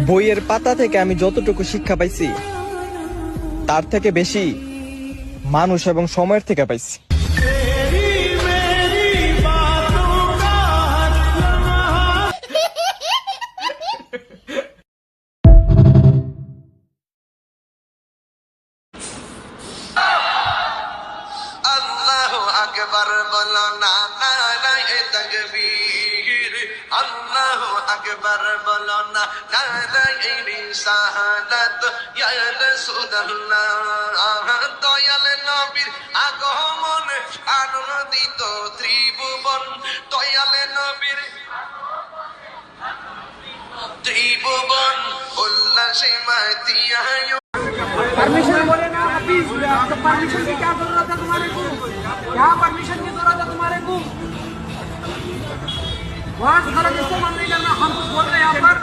বইয়ের পাতা থেকে আমি যতটুকু শিক্ষা পাইছি তার থেকে বেশি মানুষ এবং সময়ের থেকে পাইছি। আল্লাহু আকবার বলো না, নারায়ে তাকবীর। আল্লাহু আকবার বলো না, নারায়ে রিসালাত। ইয়া রাসূলুল্লাহ দয়াল নবীর আগমন আনন্দিত ত্রিভুবন। দয়াল নবীর ত্রিভুবন উল্লাসে মাতিয়া। परमिशन बोले ना अभी, तो परमिशन की क्या जरूरत है तुम्हारे को? क्या परमिशन की जरूरत है तुम्हारे को? वहाँ खड़ा जिसको मन नहीं करना, हम कुछ बोल रहे हैं यहाँ पर।